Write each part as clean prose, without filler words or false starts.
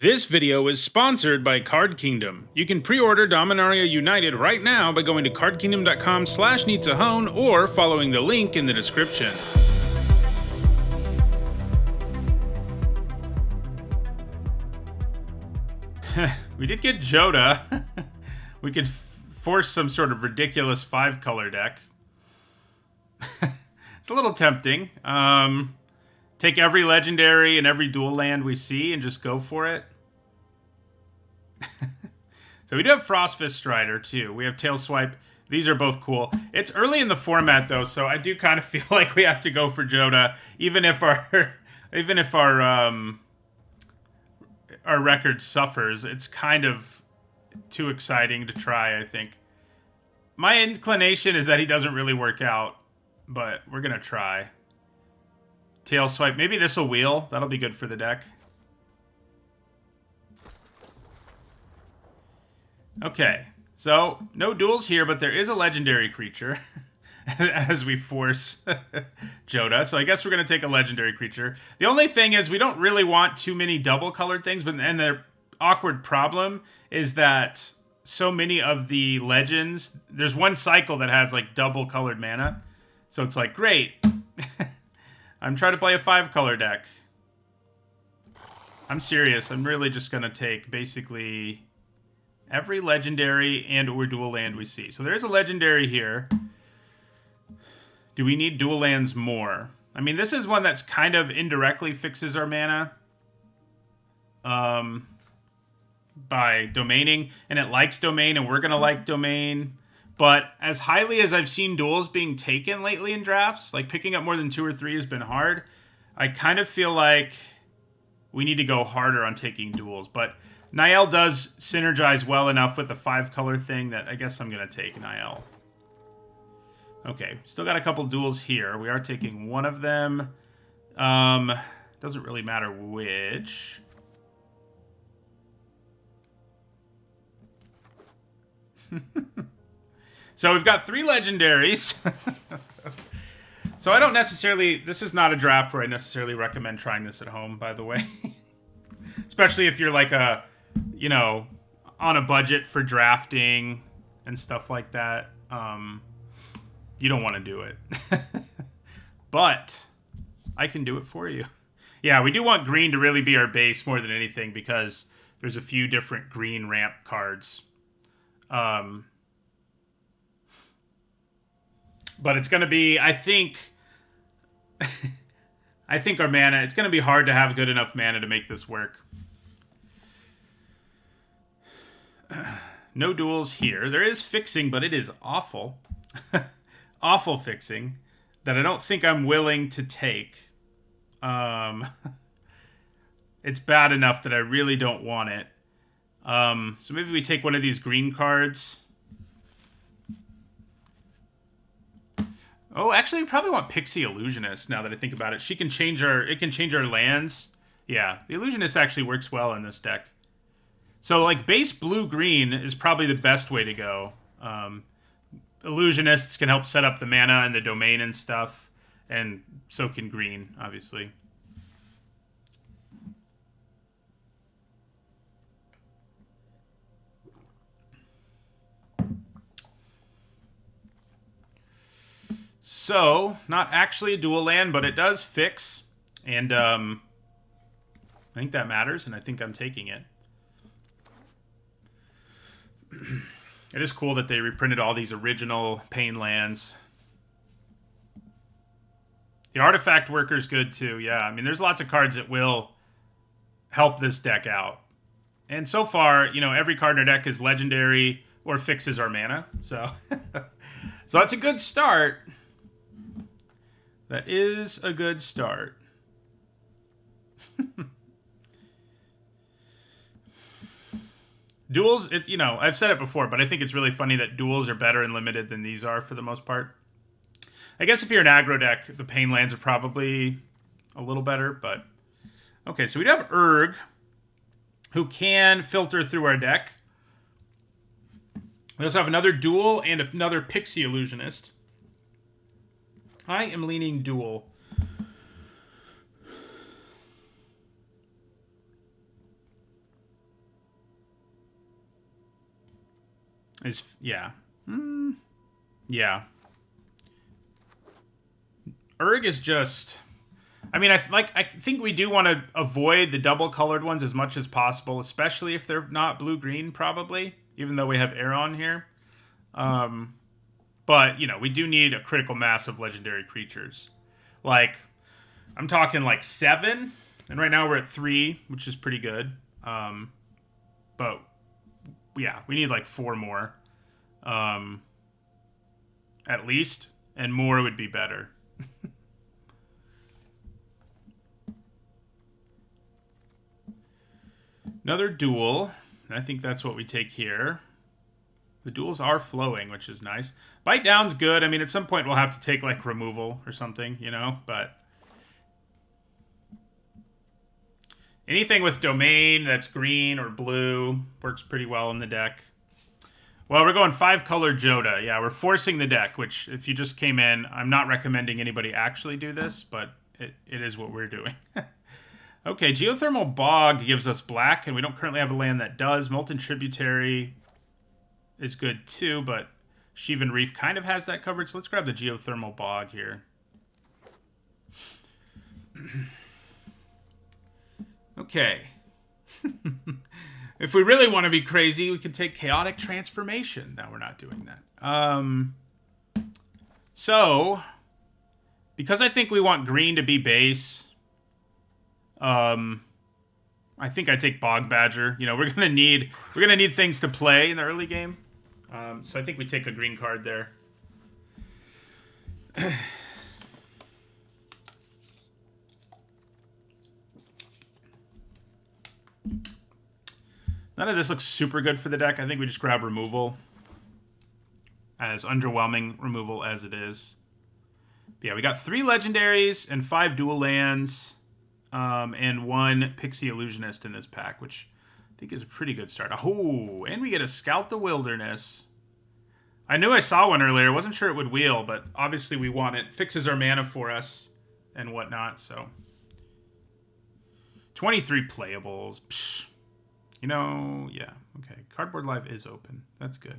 This video is sponsored by Card Kingdom. You can pre-order Dominaria United right now by going to cardkingdom.com/needsahone or following the link in the description. We did get Jodah. We could force some sort of ridiculous 5-color deck. It's a little tempting. Take every legendary and every dual land we see and just go for it. So we do have Frostfist Strider too. We have Tail Swipe. These are both cool. It's early in the format though, so I do kind of feel like we have to go for Jodah, even if our record suffers. It's kind of too exciting to try, I think. My inclination is that he doesn't really work out, but we're gonna try. Tail Swipe. Maybe this will wheel. That'll be good for the deck. Okay, so no duels here, but there is a legendary creature as we force Jodah. So I guess we're going to take a legendary creature. The only thing is we don't really want too many double-colored things, and the awkward problem is that so many of the legends, there's one cycle that has like double-colored mana. So it's like, great. I'm trying to play a 5-color deck. I'm serious. I'm really just going to take basically every legendary and or dual land we see. So there is a legendary here. Do we need dual lands more? I mean, this is one that's kind of indirectly fixes our mana by domaining, and it likes domain, and we're going to like domain. But as highly as I've seen duels being taken lately in drafts, like picking up more than 2 or 3 has been hard, I kind of feel like we need to go harder on taking duels. But Niall does synergize well enough with the 5-color thing that I guess I'm going to take Niall. Okay, still got a couple duels here. We are taking one of them. Doesn't really matter which. So we've got 3 legendaries. So I don't necessarily... This is not a draft where I necessarily recommend trying this at home, by the way. Especially if you're like a... you know, on a budget for drafting and stuff like that. You don't want to do it. But I can do it for you. Yeah, we do want green to really be our base more than anything because there's a few different green ramp cards. But it's going to be, I think... I think our mana... It's going to be hard to have good enough mana to make this work. No duels here. There is fixing, but it is awful. Awful fixing that I don't think I'm willing to take. It's bad enough that I really don't want it. So maybe we take one of these green cards. Oh, actually, we probably want Pixie Illusionist now that I think about it. She can change our... It can change our lands. Yeah, the Illusionist actually works well in this deck. So, like, base blue-green is probably the best way to go. Illusionists can help set up the mana and the domain and stuff. And so can green, obviously. So, not actually a dual land, but it does fix. And I think that matters, and I think I'm taking it. It is cool that they reprinted all these original Pain lands. The Artifact Worker's good too, yeah. I mean, there's lots of cards that will help this deck out. And so far, you know, every card in our deck is legendary or fixes our mana. So, so that's a good start. That is a good start. Duels, you know, I've said it before, but I think it's really funny that duels are better and limited than these are for the most part. I guess if you're an aggro deck, the Pain lands are probably a little better, but... Okay, so we do have Urg, who can filter through our deck. We also have another duel and another Pixie Illusionist. I am leaning duel. is, yeah. Yeah. Urg is just... I mean, I think we do want to avoid the double-colored ones as much as possible, especially if they're not blue-green, probably, even though we have Aeron here. But, you know, we do need a critical mass of legendary creatures. Like, I'm talking like 7, and right now we're at 3, which is pretty good. But, yeah, we need like 4 more. At least, and more would be better. Another duel. I think that's what we take here. The duels are flowing, which is nice. Bite down's good. I mean, at some point we'll have to take, like, removal or something, you know? But anything with domain that's green or blue works pretty well in the deck. Well, we're going 5-color Jodah. Yeah, we're forcing the deck, which, if you just came in, I'm not recommending anybody actually do this, but it is what we're doing. Okay, Geothermal Bog gives us black, and we don't currently have a land that does. Molten Tributary is good too, but Sheevan Reef kind of has that covered, so let's grab the Geothermal Bog here. Okay. If we really want to be crazy, we can take Chaotic Transformation. No, we're not doing that. So, because I think we want green to be base... I think I take Bog Badger. You know, we're gonna need things to play in the early game. So I think we take a green card there. None of this looks super good for the deck. I think we just grab removal. As underwhelming removal as it is. But yeah, we got 3 legendaries and 5 dual lands. And 1 Pixie Illusionist in this pack, which I think is a pretty good start. Oh, and we get a Scout the Wilderness. I knew I saw one earlier. Wasn't sure it would wheel, but obviously we want it. Fixes our mana for us and whatnot, so. 23 playables. Psh. You know, yeah. Okay, Cardboard Live is open. That's good.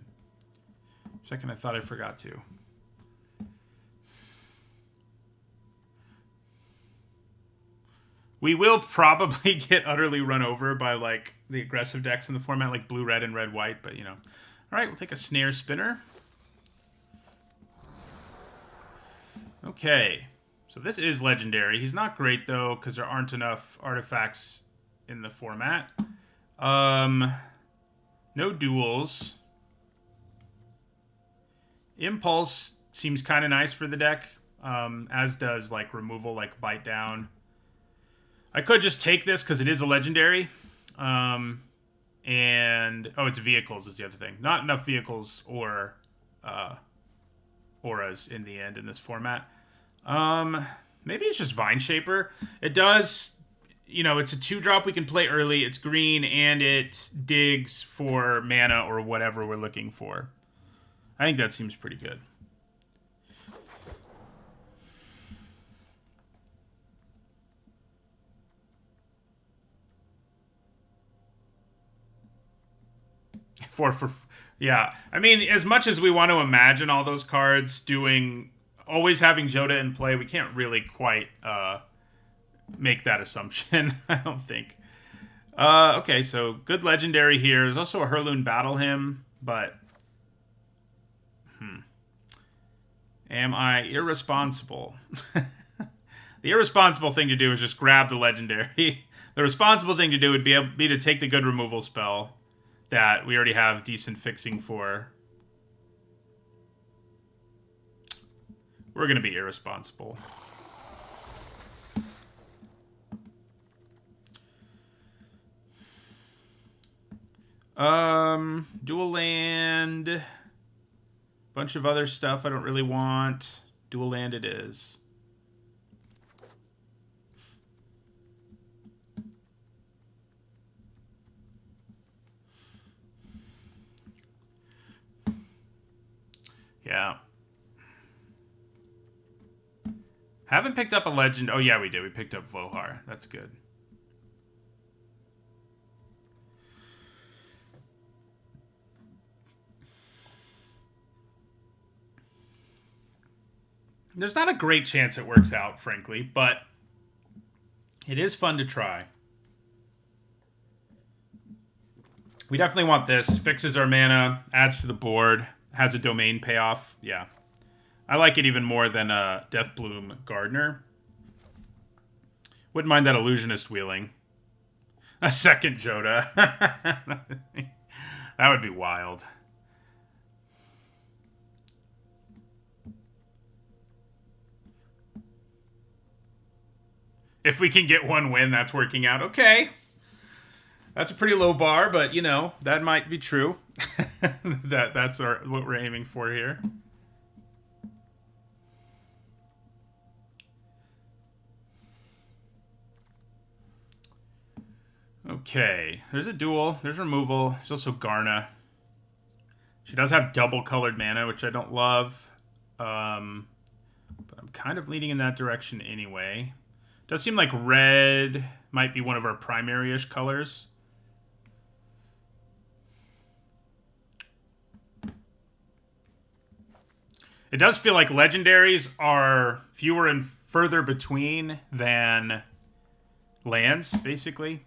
Second, I thought I forgot to. We will probably get utterly run over by, like, the aggressive decks in the format, like blue-red and red-white, but, you know. All right, we'll take a Snare Spinner. Okay. So this is legendary. He's not great, though, because there aren't enough artifacts in the format. No duels. Impulse seems kind of nice for the deck, as does, like, removal, like Bite Down. I could just take this because it is a legendary. And, oh, it's vehicles is the other thing. Not enough vehicles or auras in the end in this format. Maybe it's just Vine Shaper. It does, you know, it's a 2-drop we can play early. It's green and it digs for mana or whatever we're looking for. I think that seems pretty good. Yeah, I mean, as much as we want to imagine all those cards always having Jodah in play, we can't really quite make that assumption, I don't think. Okay, so good legendary here. There's also a Herloon Battle Hymn, but am I irresponsible? The irresponsible thing to do is just grab the legendary. The responsible thing to do would be to take the good removal spell that we already have decent fixing for. We're going to be irresponsible. Dual land. Bunch of other stuff I don't really want. Dual land it is. Yeah. Haven't picked up a legend. Oh, yeah, we did. We picked up Vohar. That's good. There's not a great chance it works out, frankly, but it is fun to try. We definitely want this. Fixes our mana, adds to the board, has a domain payoff. Yeah. I like it even more than Deathbloom Gardener. Wouldn't mind that Illusionist wheeling. A second Jodah. That would be wild. If we can get one win, that's working out. Okay. That's a pretty low bar, but, you know, that might be true. That's what we're aiming for here. Okay. There's a duel. There's removal. There's also Garna. She does have double colored mana, which I don't love. But I'm kind of leaning in that direction anyway. Does seem like red might be one of our primary-ish colors. It does feel like legendaries are fewer and further between than lands, basically.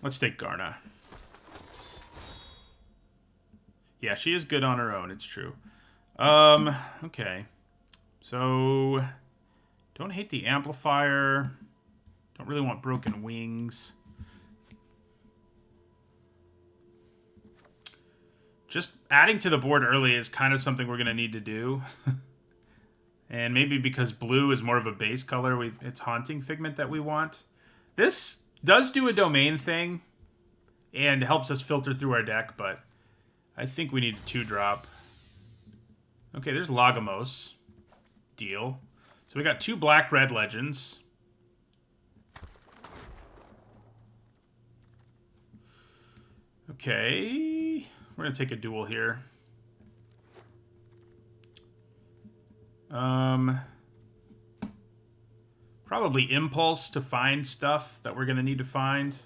Let's take Garna. Yeah, she is good on her own, it's true. Okay. So, don't hate the amplifier. Don't really want broken wings. Just adding to the board early is kind of something we're going to need to do. And maybe because blue is more of a base color, it's Haunting Figment that we want. This does do a domain thing and helps us filter through our deck, but I think we need a 2-drop. Okay, there's Lagomos. Deal. So we got 2 black-red legends. Okay. We're going to take a duel here. Probably Impulse to find stuff that we're going to need to find.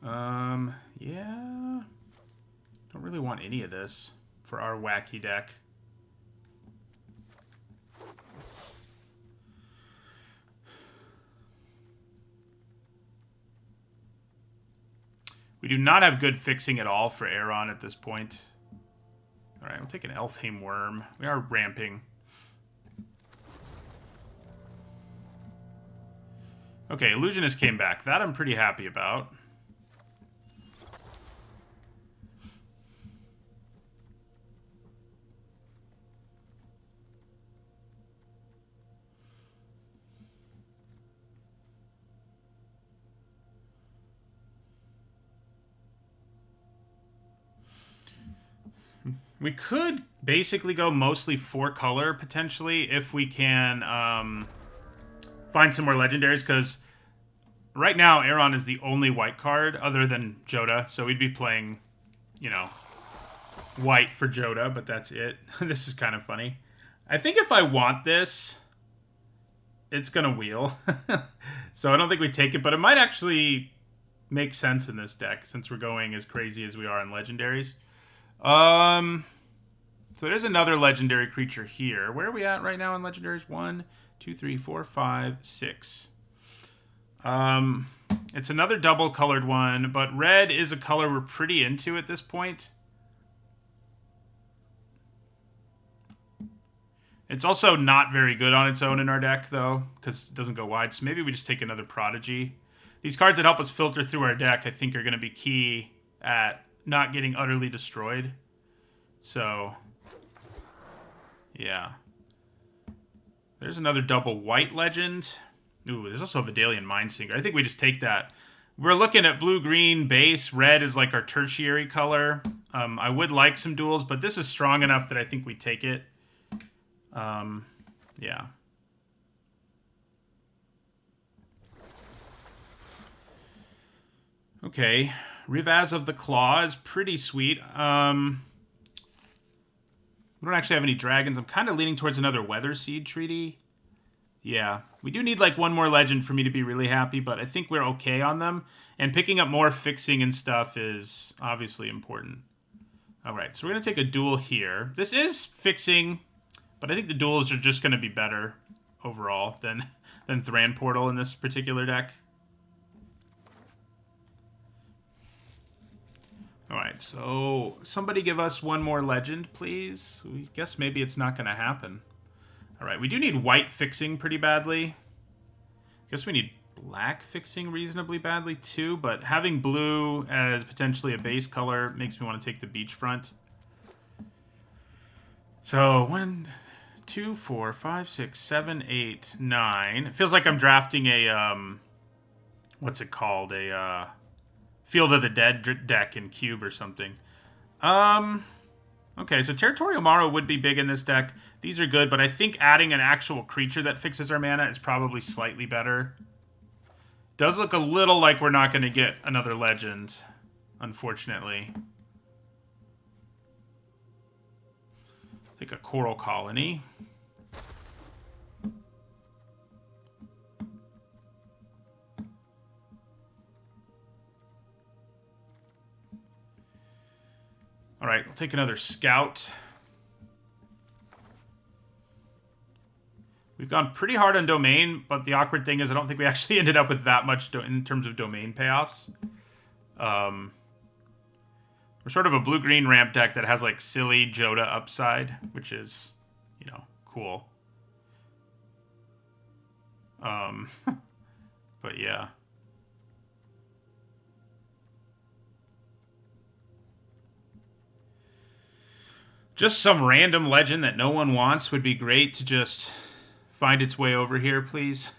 Yeah. Don't really want any of this for our wacky deck. We do not have good fixing at all for Aeron at this point. All right, we'll take an Elfheim Worm. We are ramping. Okay, Illusionist came back. That I'm pretty happy about. We could basically go mostly 4-color, potentially, if we can find some more legendaries, because right now, Aeron is the only white card other than Jodah, so we'd be playing, you know, white for Jodah, but that's it. This is kind of funny. I think if I want this, it's going to wheel. So I don't think we take it, but it might actually make sense in this deck, since we're going as crazy as we are in legendaries. So there's another legendary creature here. Where are we at right now in legendaries? 1, 2, 3, 4, 5, 6. It's another double colored one, but red is a color we're pretty into at this point. It's also not very good on its own in our deck, though, because it doesn't go wide. So maybe we just take another Prodigy. These cards that help us filter through our deck, I think, are going to be key at not getting utterly destroyed. So, yeah. There's another double white legend. Ooh, there's also a Vidalian Mindsinger. I think we just take that. We're looking at blue-green base. Red is like our tertiary color. I would like some duels, but this is strong enough that I think we take it. Yeah. Okay. Rivaz of the Claw is pretty sweet. We don't actually have any dragons. I'm kind of leaning towards another Weather Seed Treaty. Yeah. We do need like one more legend for me to be really happy, but I think we're okay on them. And picking up more fixing and stuff is obviously important. All right, so we're going to take a duel here. This is fixing, but I think the duels are just going to be better overall than Thran Portal in this particular deck. All right, so somebody give us one more legend, please. We guess maybe it's not going to happen. All right, we do need white fixing pretty badly. Guess we need black fixing reasonably badly too, but having blue as potentially a base color makes me want to take the beachfront. So 1, 2, 4, 5, 6, 7, 8, 9. It feels like I'm drafting a what's it called? A Field of the Dead deck in Cube or something. Okay, so Territorial Morrow would be big in this deck. These are good, but I think adding an actual creature that fixes our mana is probably slightly better. Does look a little like we're not going to get another legend, unfortunately. Take a Coral Colony. All right, we'll take another Scout. We've gone pretty hard on Domain, but the awkward thing is I don't think we actually ended up with that much in terms of Domain payoffs. We're sort of a blue-green ramp deck that has, like, silly Jodah upside, which is, you know, cool. But yeah. Just some random legend that no one wants would be great to just find its way over here, please.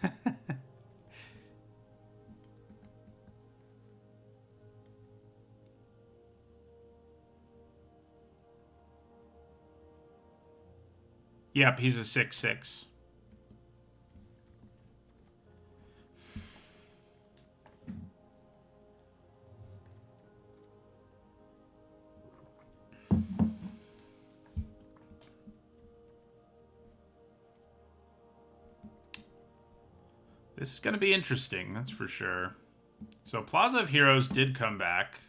Yep, he's a 6/6. This is going to be interesting, that's for sure. So Plaza of Heroes did come back.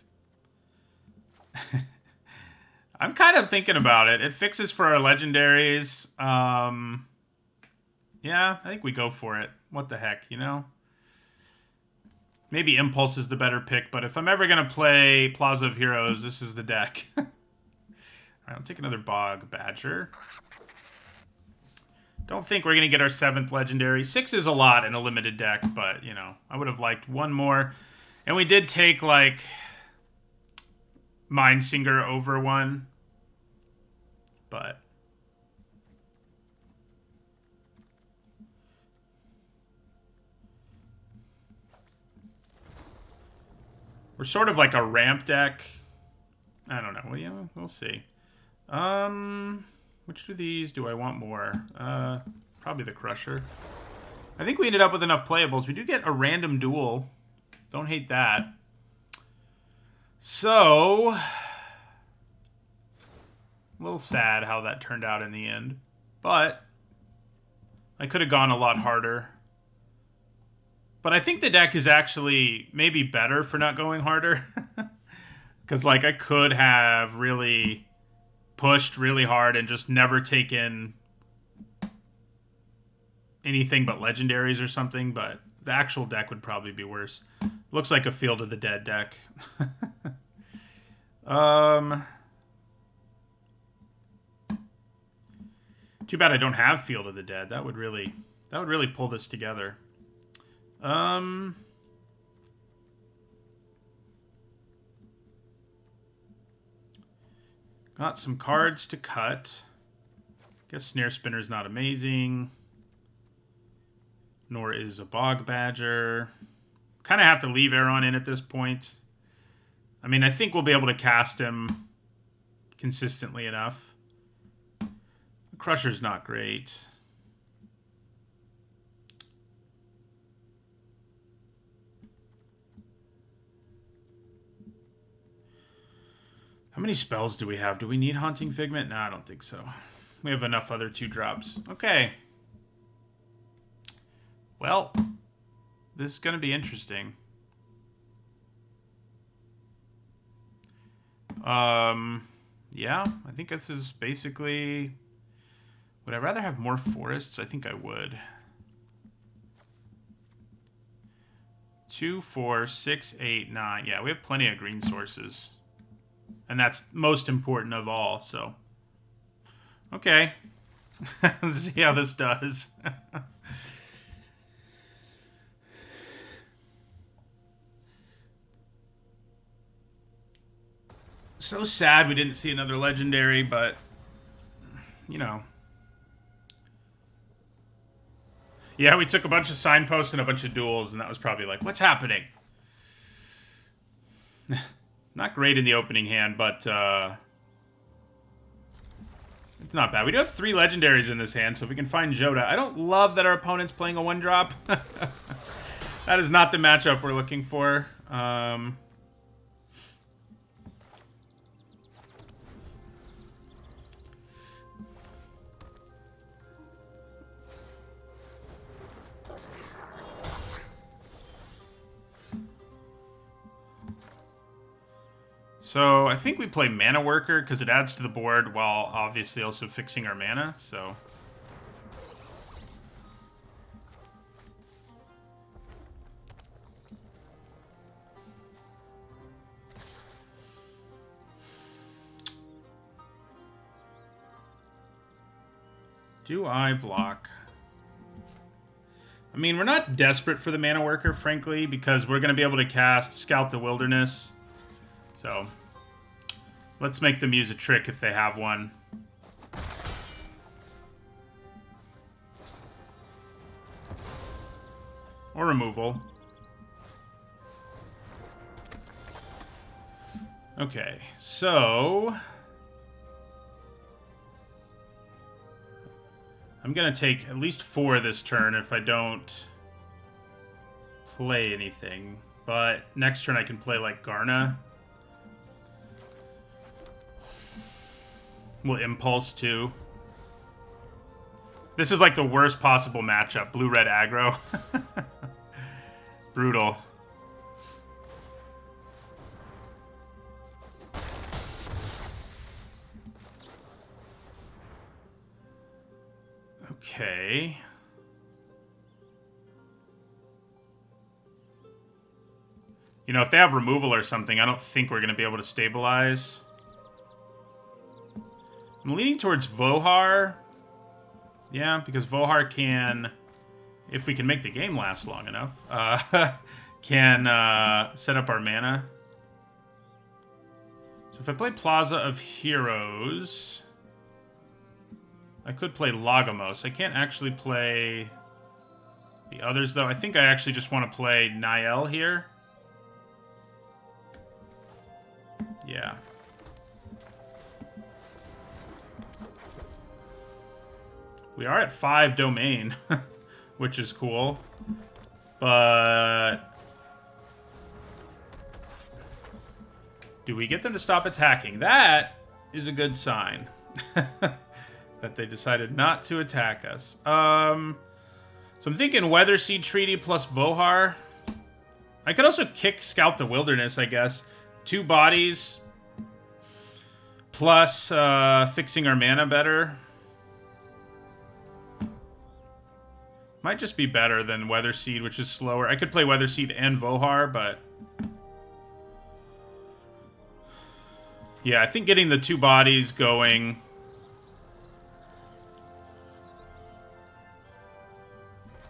I'm kind of thinking about it. It fixes for our legendaries. Yeah, I think we go for it. What the heck, you know? Maybe Impulse is the better pick, but if I'm ever going to play Plaza of Heroes, this is the deck. All right, I'll take another Bog Badger. Don't think we're going to get our 7th legendary. 6 is a lot in a limited deck, but, you know, I would have liked one more. And we did take, like, Mindsinger over one. But we're sort of like a ramp deck. I don't know. Well, yeah, we'll see. Which of these do I want more? Probably the Crusher. I think we ended up with enough playables. We do get a random duel. Don't hate that. So, a little sad how that turned out in the end. But I could have gone a lot harder. But I think the deck is actually maybe better for not going harder. Because, like, I could have really pushed really hard and just never taken anything but legendaries or something, but the actual deck would probably be worse. Looks like a Field of the Dead deck. Too bad I don't have Field of the Dead. That would really pull this together. Got some cards to cut. Guess Snare Spinner's not amazing. Nor is a Bog Badger. Kind of have to leave Aeron in at this point. I mean, I think we'll be able to cast him consistently enough. The Crusher's not great. How many spells do we have? Do we need Haunting Figment? No, I don't think so. We have enough other 2-drops. Okay. Well, this is going to be interesting. Yeah, I think this is basically... Would I rather have more forests? I think I would. 2, 4, 6, 8, 9. Yeah, we have plenty of green sources. And that's most important of all, so... Okay. Let's see how this does. So sad we didn't see another legendary, but... You know... Yeah, we took a bunch of signposts and a bunch of duels, and that was probably like, what's happening? Not great in the opening hand, but it's not bad. We do have 3 legendaries in this hand, so if we can find Jodah. I don't love that our opponent's playing a 1-drop. That is not the matchup we're looking for. So I think we play Mana Worker because it adds to the board while obviously also fixing our mana, so... Do I block? I mean, we're not desperate for the Mana Worker, frankly, because we're going to be able to cast Scout the Wilderness. So, let's make them use a trick if they have one. Or removal. Okay, so... I'm going to take at least 4 this turn if I don't play anything. But next turn I can play, like, Garna. We'll Impulse, too. This is, like, the worst possible matchup. Blue-red aggro. Brutal. Okay. You know, if they have removal or something, I don't think we're going to be able to stabilize. I'm leaning towards Vohar. Yeah, because Vohar can, if we can make the game last long enough, can set up our mana. So if I play Plaza of Heroes... I could play Lagomos. I can't actually play the others, though. I think I actually just want to play Niall here. Yeah. We are at 5 domain, which is cool. But... do we get them to stop attacking? That is a good sign. That they decided not to attack us. So I'm thinking Weatherseed Treaty plus Vohar. I could also kick Scout the Wilderness, I guess. 2 bodies. Plus fixing our mana better. Might just be better than Weatherseed, which is slower. I could play Weatherseed and Vohar, but... yeah, I think getting the 2 bodies going...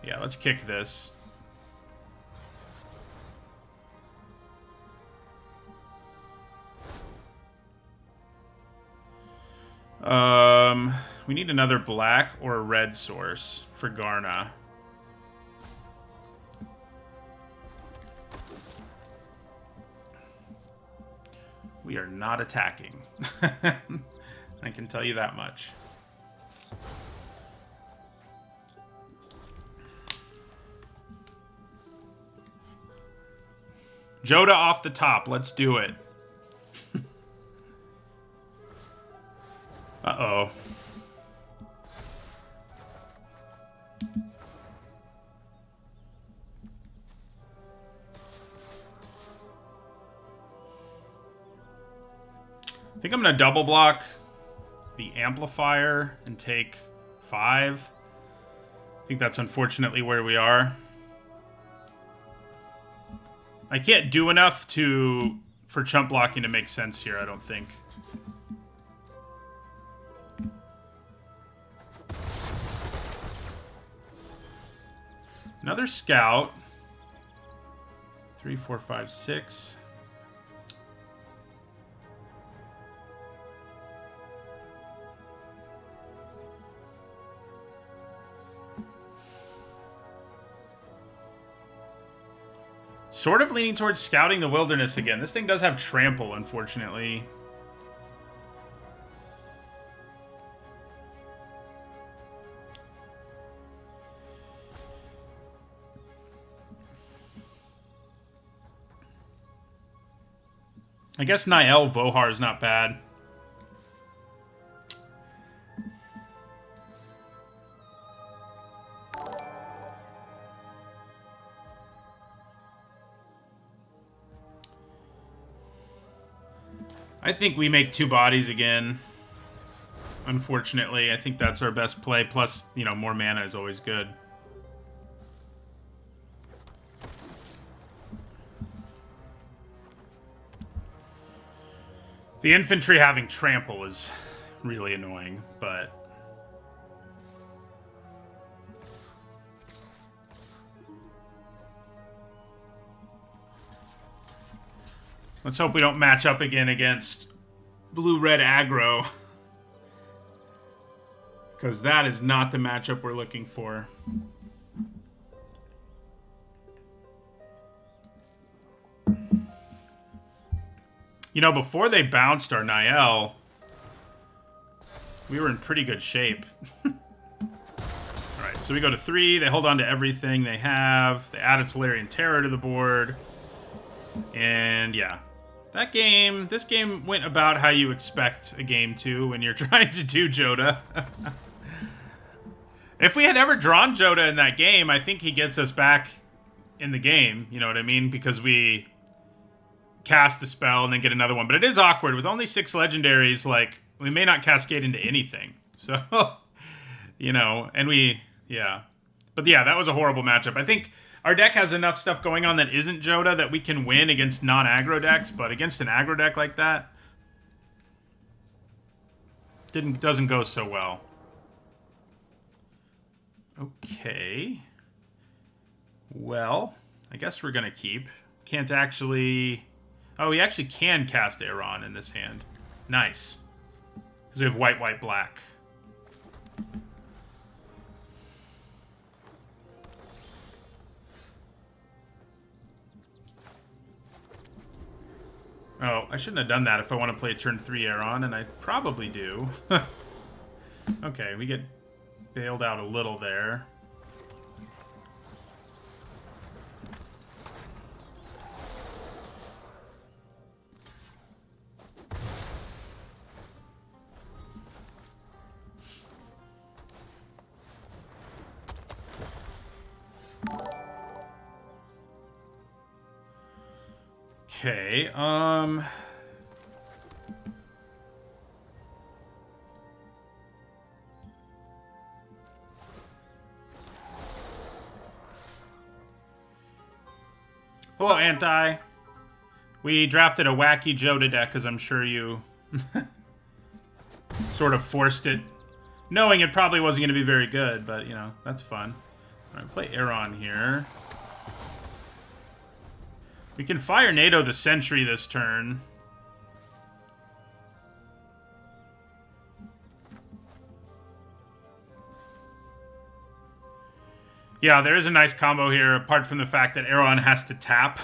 yeah, let's kick this. We need another black or a red source for Garna. We are not attacking. I can tell you that much. Jodah off the top. Let's do it. Uh-oh. I think I'm going to double block the amplifier and take 5. I think that's unfortunately where we are. I can't do enough for chump blocking to make sense here, I don't think. Another scout. 3, 4, 5, 6. Sort of leaning towards scouting the wilderness again. This thing does have trample, unfortunately. I guess Nael Vohar is not bad. I think we make 2 bodies again. Unfortunately, I think that's our best play. Plus, you know, more mana is always good. The infantry having trample is really annoying, but... let's hope we don't match up again against blue-red aggro. Because that is not the matchup we're looking for. You know, before they bounced our Nael, we were in pretty good shape. Alright, so we go to 3. They hold on to everything they have. They add a Tolarian Terror to the board. And, yeah. This game went about how you expect a game to when you're trying to do Jodah. If we had ever drawn Jodah in that game, I think he gets us back in the game. You know what I mean? Because we cast a spell and then get another one. But it is awkward. With only 6 legendaries, like, we may not cascade into anything. So, you know, and yeah. But yeah, that was a horrible matchup. I think our deck has enough stuff going on that isn't Jodah that we can win against non-aggro decks, but against an aggro deck like that, doesn't go so well. Okay. Well, I guess we're gonna keep. Can't actually... oh, we actually can cast Aeron in this hand. Nice. Because we have white, white, black. Oh, I shouldn't have done that if I want to play turn 3 Aeron, and I probably do. Okay, we get bailed out a little there. Okay, hello, Anti. We drafted a wacky Jodah deck, as I'm sure you sort of forced it, knowing it probably wasn't going to be very good, but, you know, that's fun. All right, play Aeron here. We can fire NATO the Sentry this turn. Yeah, there is a nice combo here, apart from the fact that Aeron has to tap.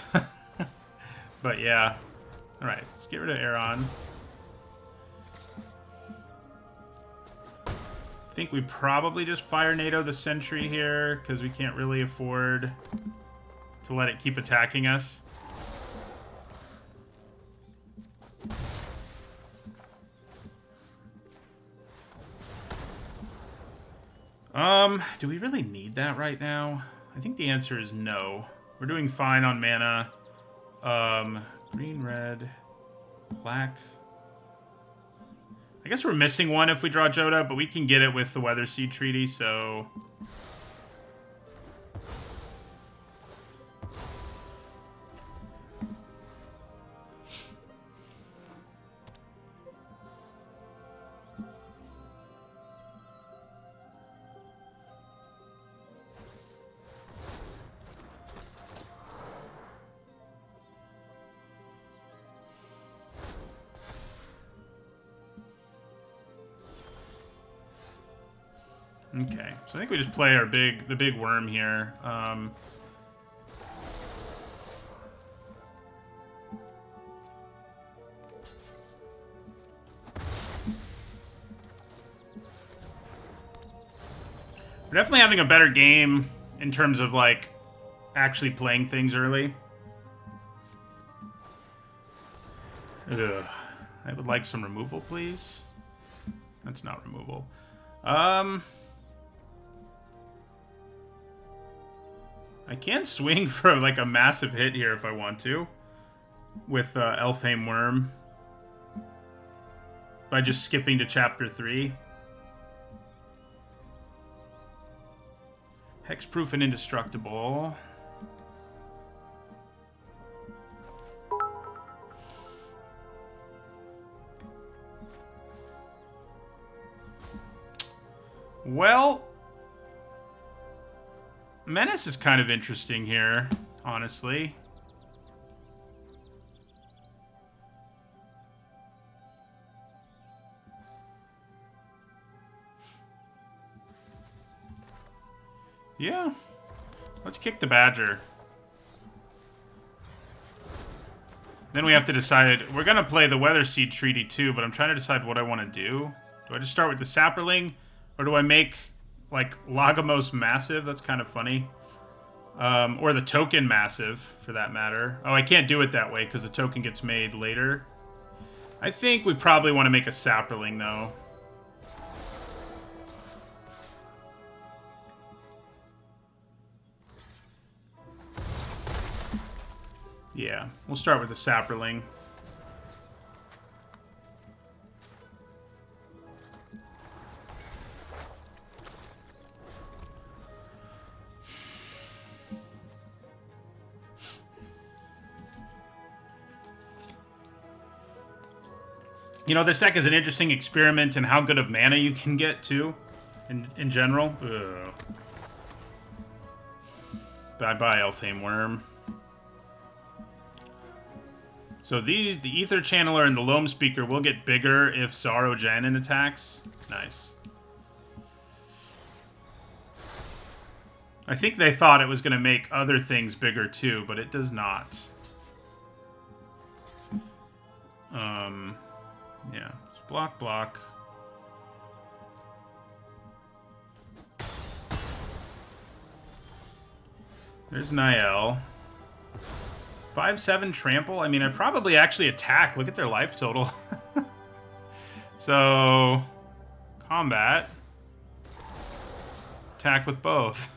But yeah. Alright, let's get rid of Aeron. I think we probably just fire NATO the Sentry here, because we can't really afford to let it keep attacking us. Do we really need that right now? I think the answer is no. We're doing fine on mana. Green, red, black. I guess we're missing one if we draw Jodah, but we can get it with the Weather Seed Treaty, so... Okay, so I think we just play our the big worm here. We're definitely having a better game in terms of, like, actually playing things early. Ugh. I would like some removal, please. That's not removal. I can swing for, like, a massive hit here if I want to. With Elfhame Worm. By just skipping to Chapter 3. Hexproof and Indestructible. Well... Menace is kind of interesting here, honestly. Yeah. Let's kick the Badger. Then we have to decide... We're going to play the Weather Seed Treaty too, but I'm trying to decide what I want to do. Do I just start with the Sapperling? Or do I make... like, Lagomos Massive? That's kind of funny. Or the Token Massive, for that matter. Oh, I can't do it that way, because the token gets made later. I think we probably want to make a Sapperling, though. Yeah, we'll start with the Sapperling. You know, this deck is an interesting experiment in how good of mana you can get, too, in general. Ugh. Bye-bye, Elfhame Worm. So these, the Ether Channeler and the Loam Speaker will get bigger if Sorrow Janin attacks. Nice. I think they thought it was going to make other things bigger, too, but it does not. Yeah, it's block, block. There's Niall. 5/7 trample? I mean, I probably actually attack. Look at their life total. So, combat. Attack with both.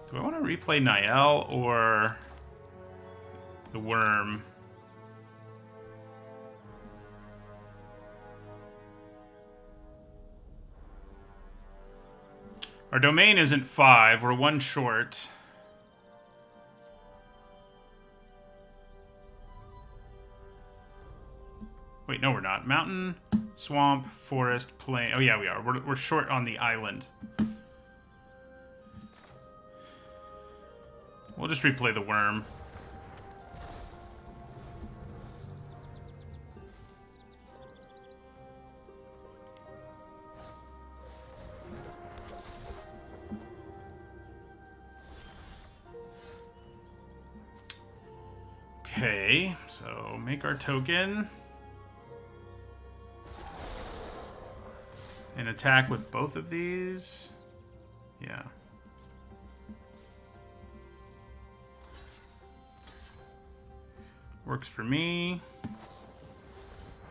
Do I want to replay Niall or the Worm? Our domain isn't 5. We're 1 short. Wait, no, we're not. Mountain, swamp, forest, plain. Oh, yeah, we are. We're short on the island. We'll just replay the Worm. Okay, so make our token. And attack with both of these. Yeah. Works for me.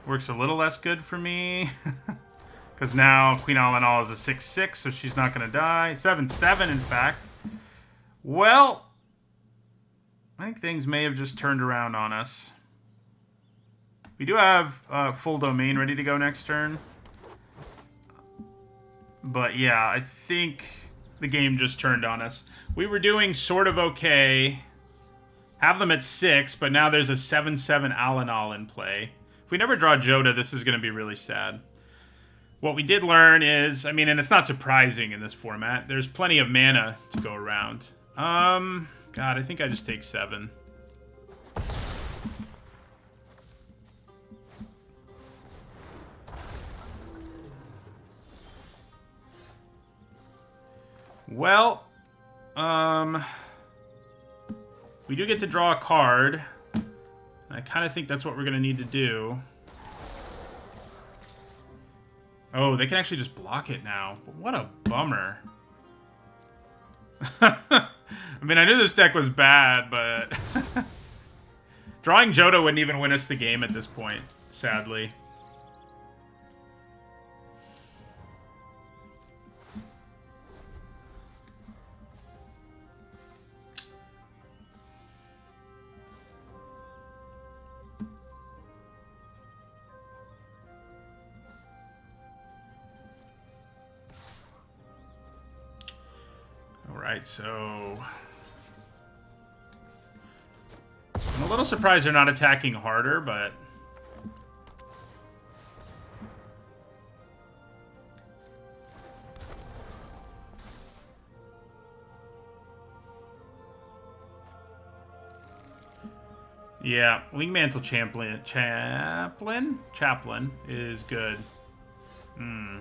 Works a little less good for me. Because now Queen All is a 6/6, so she's not going to die. 7/7, in fact. Well, I think things may have just turned around on us. We do have full domain ready to go next turn. But yeah, I think the game just turned on us. We were doing sort of okay. Have them at 6, but now there's a 7/7 Alanal in play. If we never draw Jodah, this is going to be really sad. What we did learn is, I mean, and it's not surprising in this format, there's plenty of mana to go around. God, I think I just take 7. Well, we do get to draw a card. I kind of think that's what we're going to need to do. Oh, they can actually just block it now. But what a bummer. I mean, I knew this deck was bad, but... drawing Jodah wouldn't even win us the game at this point, sadly. Alright, so... I'm a little surprised they're not attacking harder, but... yeah, Wingmantle Chaplain is good. Hmm.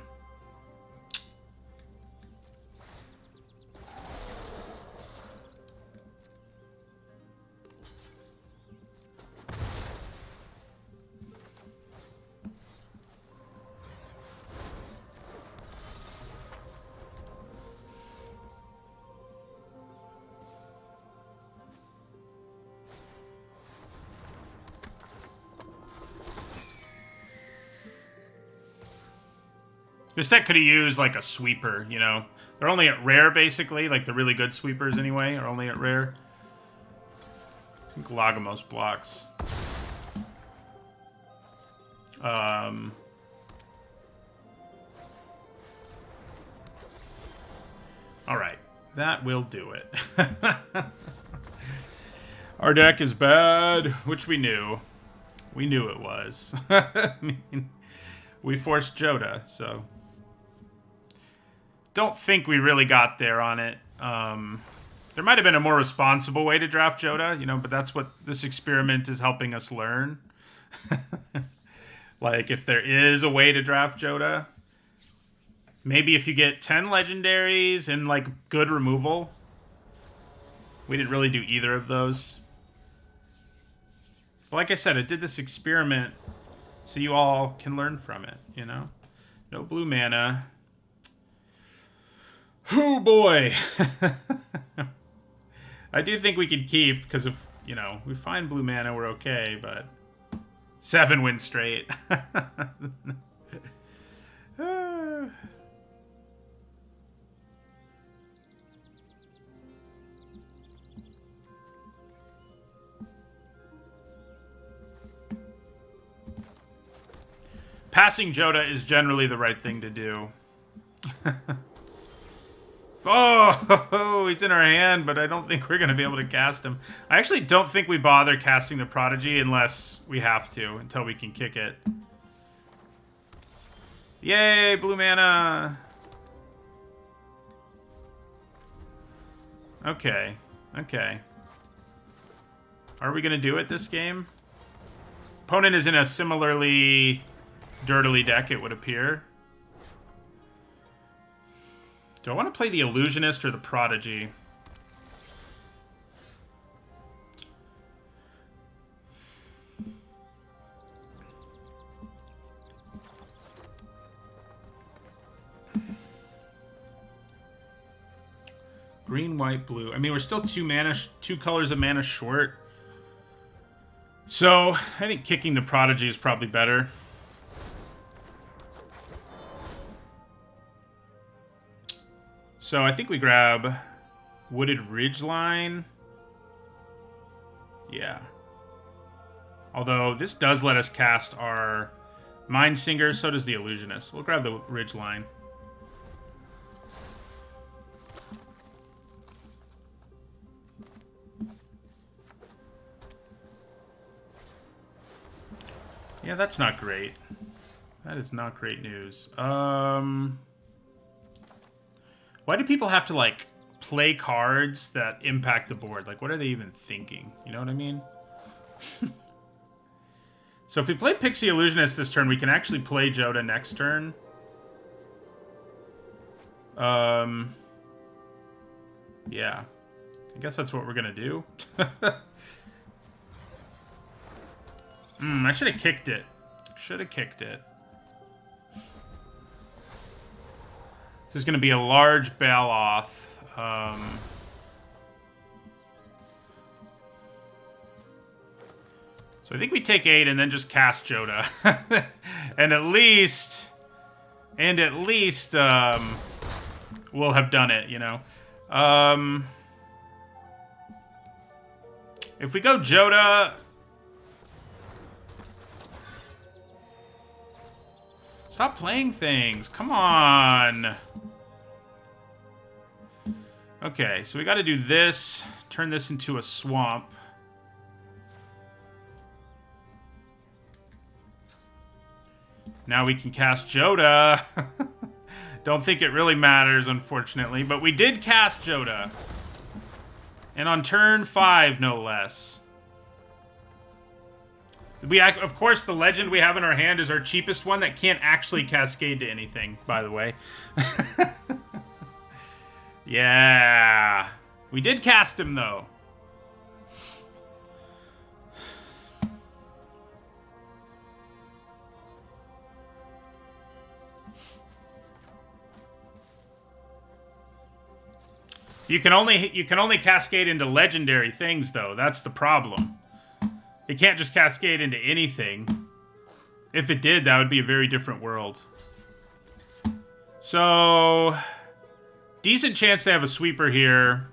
This deck could have used, like, a sweeper, you know? They're only at rare, basically. Like, the really good sweepers, anyway, are only at rare. I think Lagomos blocks. Alright. That will do it. Our deck is bad, which we knew. We knew it was. I mean, we forced Jodah, so... don't think we really got there on it. There might have been a more responsible way to draft Jodah, you know, but that's what this experiment is helping us learn. Like, if there is a way to draft Jodah, maybe if you get 10 legendaries and, like, good removal. We didn't really do either of those. But like I said, I did this experiment so you all can learn from it, you know? No blue mana. Oh boy. I do think we could keep, because if, you know, we find blue mana, we're okay, but 7 wins straight. Passing Jodah is generally the right thing to do. Oh, he's in our hand, but I don't think we're going to be able to cast him. I actually don't think we bother casting the Prodigy unless we have to, until we can kick it. Yay, blue mana! Okay, okay. Are we going to do it this game? Opponent is in a similarly dirtily deck, it would appear. Do I want to play the Illusionist or the Prodigy? Green, white, blue. I mean, we're still two colors of mana short. So, I think kicking the Prodigy is probably better. So I think we grab Wooded Ridgeline. Yeah. Although, this does let us cast our Mindsinger, so does the Illusionist. We'll grab the Ridgeline. Yeah, that's not great. That is not great news. Why do people have to, like, play cards that impact the board? Like, what are they even thinking? You know what I mean? So if we play Pixie Illusionist this turn, we can actually play Jodah next turn. Yeah. I guess that's what we're gonna do. I should have kicked it. Should have kicked it. This is going to be a large Baloth. So I think we take 8 and then just cast Jodah. and at least, we'll have done it, you know. If we go Jodah... Stop playing things. Come on. Okay, so we got to do this. Turn this into a swamp. Now we can cast Jodah. Don't think it really matters, unfortunately. But we did cast Jodah. And on turn 5, no less. Of course, the legend we have in our hand is our cheapest one that can't actually cascade to anything, by the way. Yeah. We did cast him, though. You can only cascade into legendary things, though. That's the problem. It can't just cascade into anything. If it did, that would be a very different world. So, decent chance they have a sweeper here.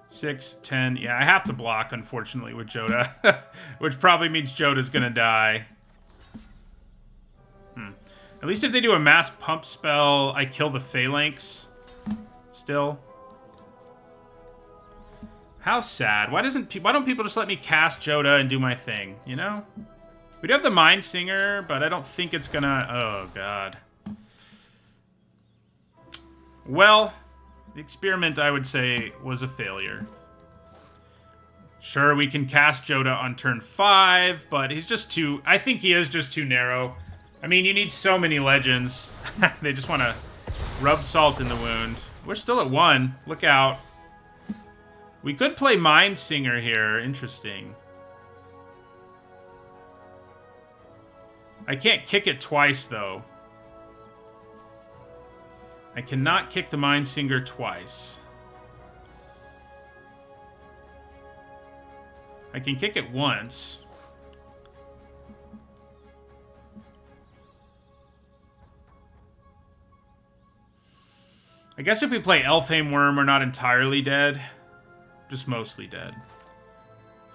6, 10. Yeah, I have to block, unfortunately, with Jodah. Which probably means Jodah's gonna die. At least if they do a mass pump spell, I kill the Phalanx. Still. How sad. Why don't people just let me cast Jodah and do my thing, you know? We do have the Mind Singer, but I don't think it's gonna... Oh, God. Well, the experiment, I would say, was a failure. Sure, we can cast Jodah on turn 5, but he's just too... I think he is just too narrow. I mean, you need so many legends. They just want to rub salt in the wound. We're still at 1. Look out. We could play Mind Singer here. Interesting. I can't kick it twice, though. I cannot kick the Mind Singer twice. I can kick it once. I guess if we play Elfhame Worm, we're not entirely dead. Just mostly dead.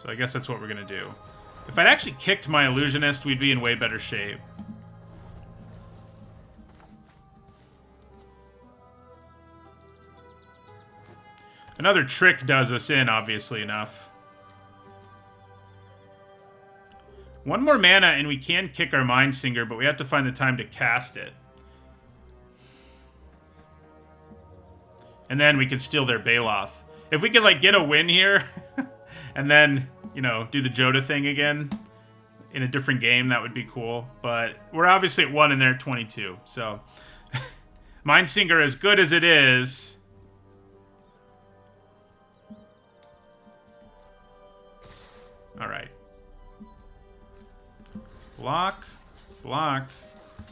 So I guess that's what we're going to do. If I'd actually kicked my Illusionist, we'd be in way better shape. Another trick does us in, obviously enough. 1 more mana and we can kick our Mind Singer, but we have to find the time to cast it. And then we can steal their Baloth. If we could, like, get a win here, and then, you know, do the Jodah thing again in a different game, that would be cool. But we're obviously at 1 and they're at 22, so... Mind Singer, as good as it is... Alright. Block, block,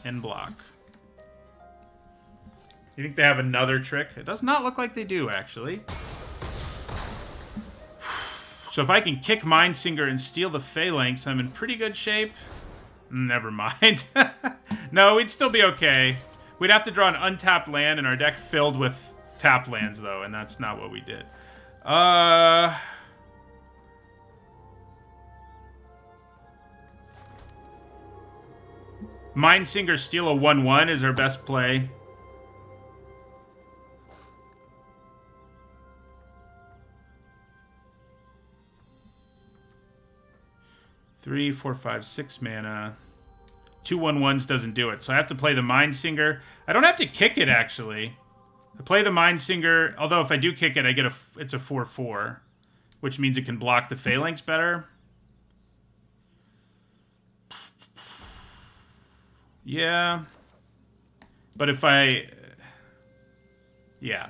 and block. You think they have another trick? It does not look like they do, actually. So if I can kick Mind Singer and steal the Phalanx, I'm in pretty good shape. Never mind. No, we'd still be okay. We'd have to draw an untapped land in our deck filled with tapped lands, though, and that's not what we did. Mindsinger steal a 1/1 is our best play. Three, 4, 5, 6 mana. 2 1/1s doesn't do it, so I have to play the Mindsinger. I don't have to kick it, actually. I play the Mindsinger, although if I do kick it, I get it's a 4/4, which means it can block the Phalanx better. Yeah. But if I... Yeah.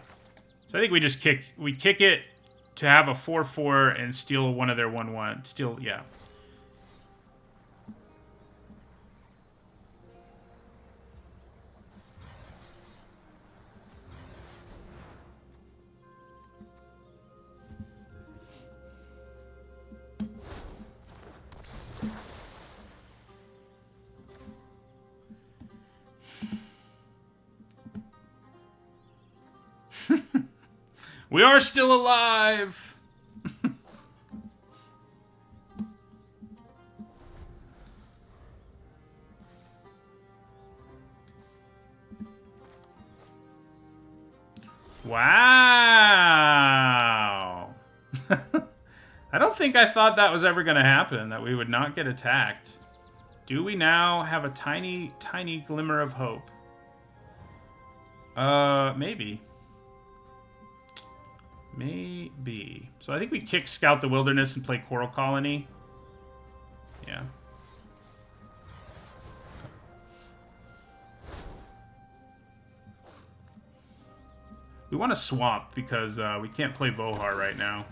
So I think we just kick it to have a 4/4 and steal one of their 1/1. Steal, yeah. We are still alive! Wow! I don't think I thought that was ever going to happen, that we would not get attacked. Do we now have a tiny, tiny glimmer of hope? Maybe. Maybe. So I think we kick Scout the Wilderness and play Coral Colony. Yeah. We want to swamp because we can't play Vohar right now.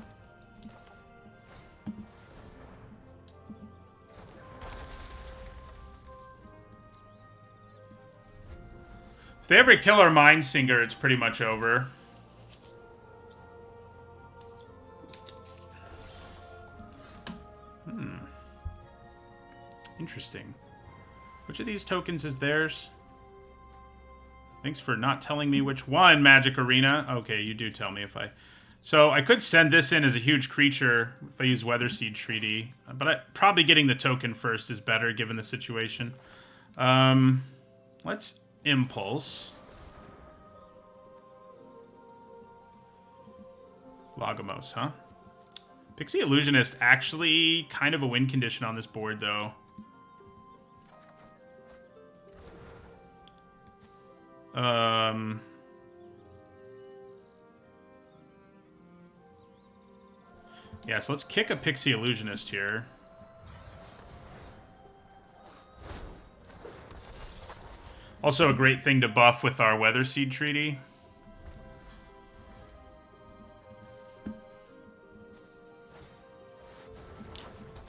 If they ever kill our Mindsinger, it's pretty much over. Interesting. Which of these tokens is theirs? Thanks for not telling me which one, Magic Arena. Okay, you do tell me if I... So I could send this in as a huge creature if I use Weatherseed Treaty. But probably getting the token first is better given the situation. Let's Impulse. Lagomos, huh? Pixie Illusionist actually kind of a win condition on this board, though. Yeah, so let's kick a Pixie Illusionist here. Also a great thing to buff with our Weatherseed Treaty.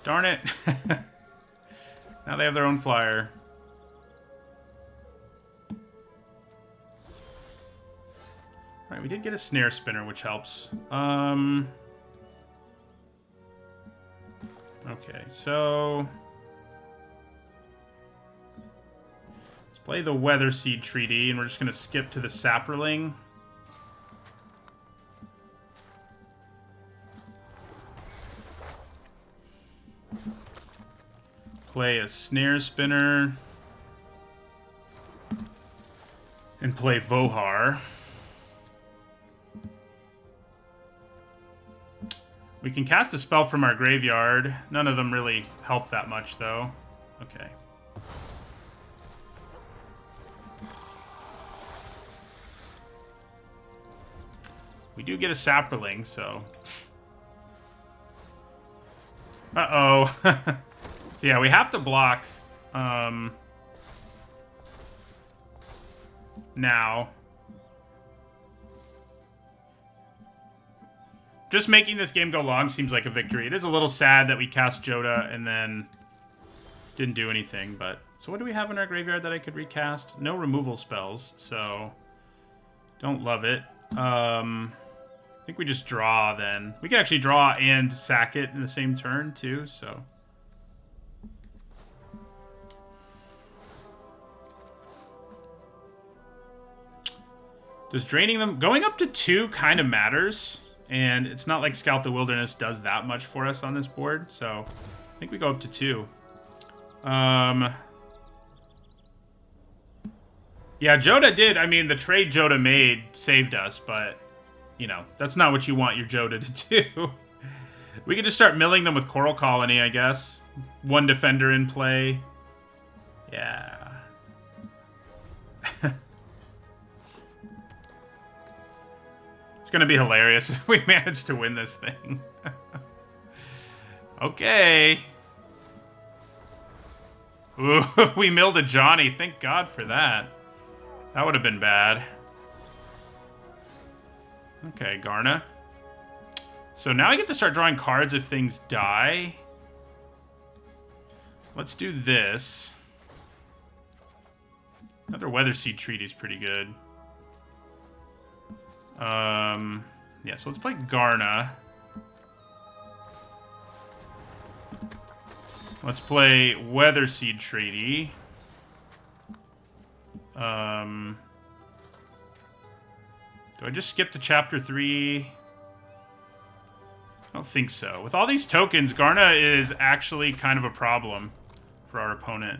Darn it. Now they have their own flyer. Alright, we did get a Snare Spinner, which helps. Okay, so... let's play the Weatherseed Treaty, and we're just going to skip to the Saproling. Play a Snare Spinner. And play Vohar. We can cast a spell from our graveyard. None of them really help that much, though. Okay. We do get a Saproling, so... Uh-oh. So yeah, we have to block now. Just making this game go long seems like a victory. It is a little sad that we cast Jodah and then didn't do anything, but... So what do we have in our graveyard that I could recast? No removal spells, so... Don't love it. I think we just draw, then. We can actually draw and sack it in the same turn, too, so... Does draining them... Going up to 2 kind of matters. And it's not like Scout the Wilderness does that much for us on this board. So I think we go up to 2. Yeah, Jodah did. I mean, the trade Jodah made saved us, but, you know, that's not what you want your Jodah to do. We could just start milling them with Coral Colony, I guess. One defender in play. Yeah. It's going to be hilarious if we manage to win this thing. Okay. Ooh, we milled a Johnny. Thank God for that. That would have been bad. Okay, Garna. So now I get to start drawing cards if things die. Let's do this. Another Weatherseed Treaty is pretty good. Yeah, so let's play Garna. Let's play Weatherseed Treaty. Do I just skip to Chapter 3? I don't think so. With all these tokens, Garna is actually kind of a problem for our opponent.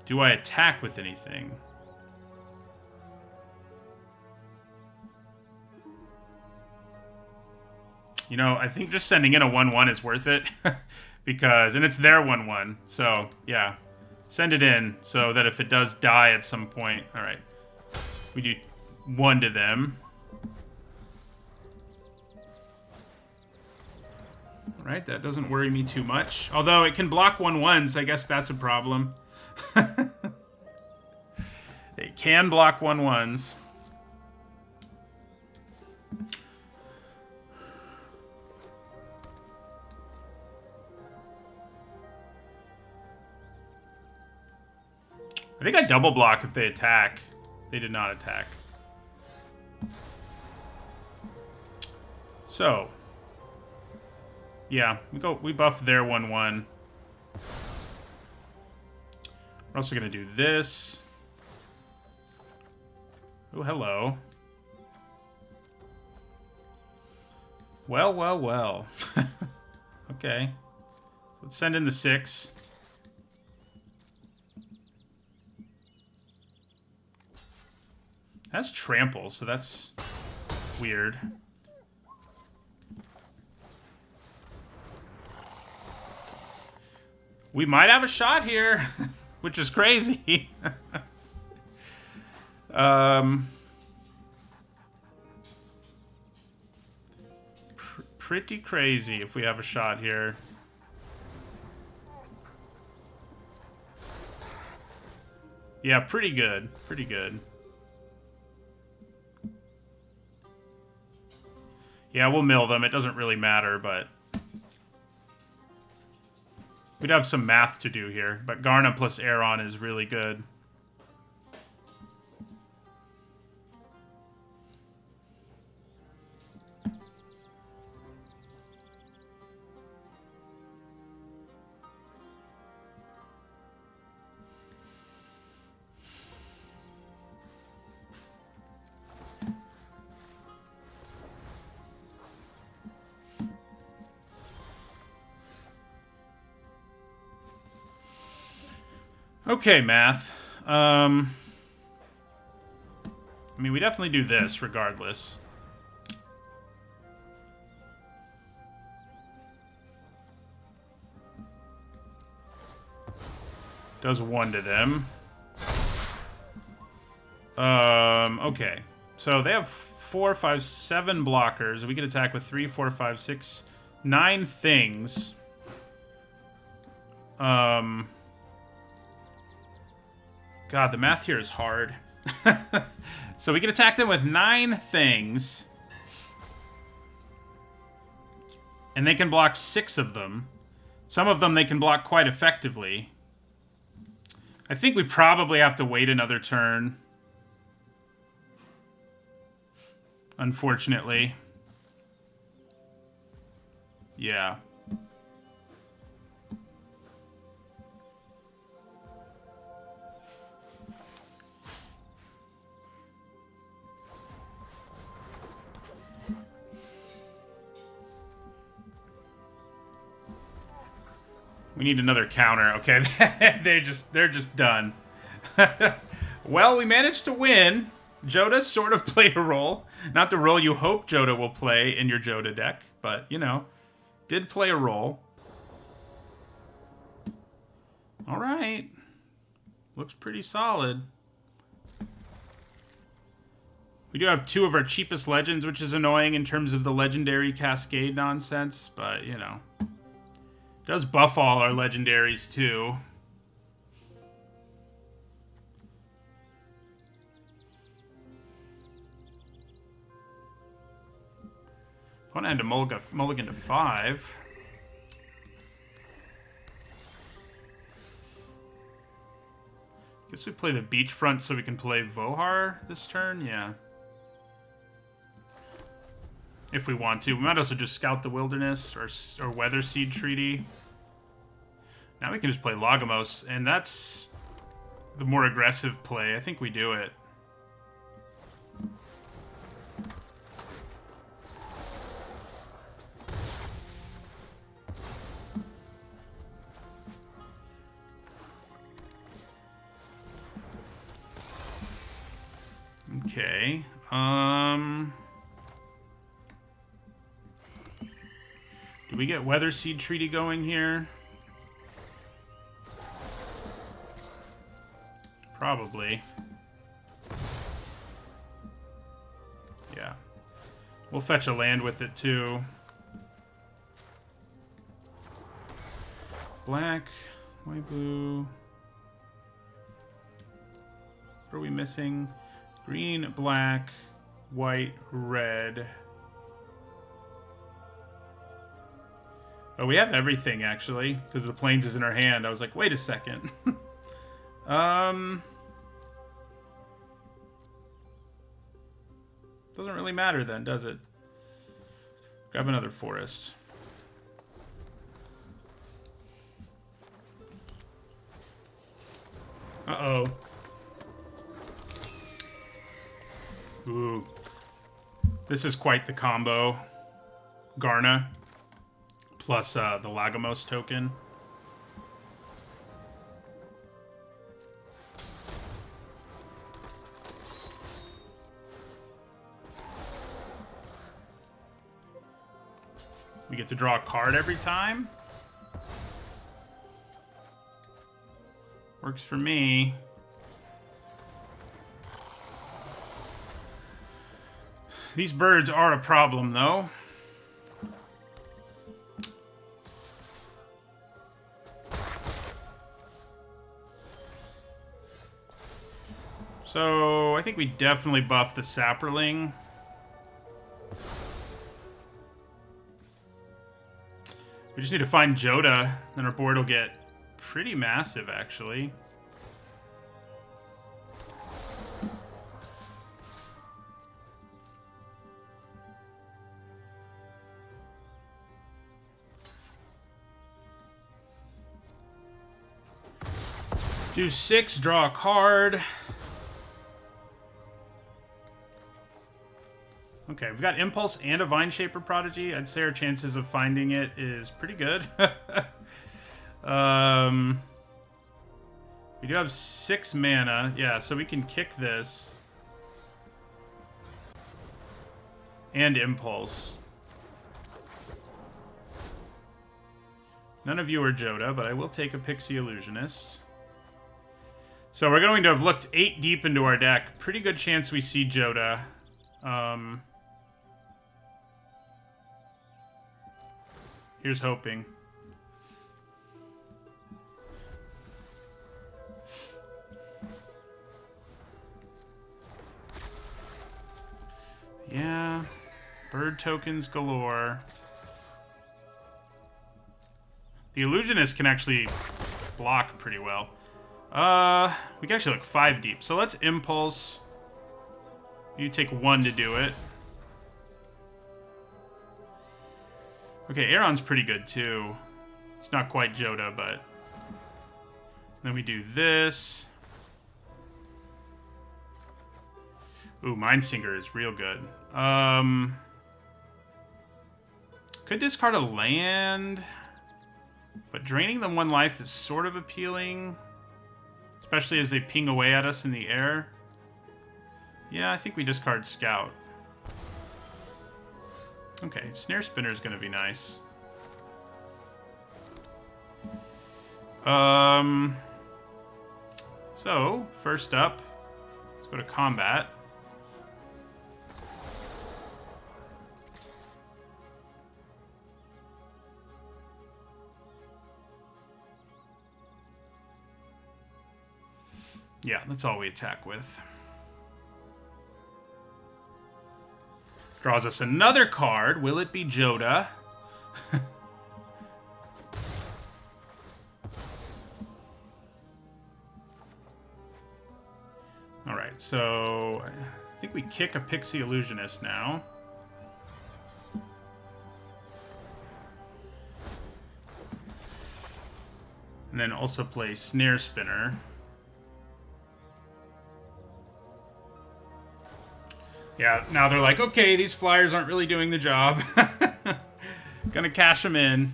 Do I attack with anything? You know, I think just sending in a 1/1 is worth it. Because, and it's their 1/1. So, yeah. Send it in so that if it does die at some point. Alright. We do 1 to them. Alright, that doesn't worry me too much. Although it can block 1/1s, I guess that's a problem. It can block 1/1s. I think I double block if they attack. They did not attack. So, yeah, we buff their 1/1. We're also gonna do this. Oh, hello. Well, well, well. Okay. Let's send in the 6. That's trample, so that's weird. We might have a shot here, which is crazy. Pretty crazy if we have a shot here. Yeah, pretty good. Pretty good. Yeah, we'll mill them. It doesn't really matter, but we'd have some math to do here. But Garna plus Aeron is really good. Okay, math. I mean, we definitely do this regardless. Does 1 to them. Okay. So they have 4, 5, 7 blockers. We can attack with 3, 4, 5, 6, 9 things. God, the math here is hard. So we can attack them with 9 things. And they can block 6 of them. Some of them they can block quite effectively. I think we probably have to wait another turn. Unfortunately. Yeah. We need another counter. Okay, they're just done. Well, we managed to win. Jodah sort of played a role. Not the role you hope Jodah will play in your Jodah deck, but, you know, did play a role. All right. Looks pretty solid. We do have 2 of our cheapest legends, which is annoying in terms of the legendary cascade nonsense, but, you know. Does buff all our legendaries, too. One had to mulligan to 5. Guess we play the beachfront so we can play Vohar this turn? Yeah. If we want to. We might also just scout the wilderness or weather seed treaty. Now we can just play Lagomos, and that's the more aggressive play. I think we do it. Okay. Do we get Weather Seed Treaty going here? Probably. Yeah. We'll fetch a land with it, too. Black, white, blue. What are we missing? Green, black, white, red. Oh, we have everything, actually, because the plains is in our hand. I was like, wait a second. Doesn't really matter then, does it? Grab another forest. Uh-oh. Ooh. This is quite the combo. Garna. Plus the Lagomos token. We get to draw a card every time. Works for me. These birds are a problem, though. So, I think we definitely buff the Sapperling. We just need to find Jodah, and our board will get pretty massive, actually. Do 6, draw a card. Okay, we've got Impulse and a Vine Shaper Prodigy. I'd say our chances of finding it is pretty good. We do have 6 mana. Yeah, so we can kick this. And Impulse. None of you are Jodah, but I will take a Pixie Illusionist. So we're going to have looked 8 deep into our deck. Pretty good chance we see Jodah. Here's hoping. Yeah. Bird tokens galore. The Illusionist can actually block pretty well. We can actually look 5 deep. So let's Impulse. You take 1 to do it. Okay, Aeron's pretty good, too. It's not quite Jodah, but... Then we do this. Ooh, Mindsinger is real good. Could discard a land. But draining them 1 life is sort of appealing. Especially as they ping away at us in the air. Yeah, I think we discard Scout. Okay, Snare Spinner is going to be nice. So, first up, let's go to combat. Yeah, that's all we attack with. Draws us another card. Will it be Jodah? Alright, so I think we kick a Pixie Illusionist now. And then also play Snare Spinner. Yeah, now they're like, okay, these flyers aren't really doing the job. Gonna cash them in.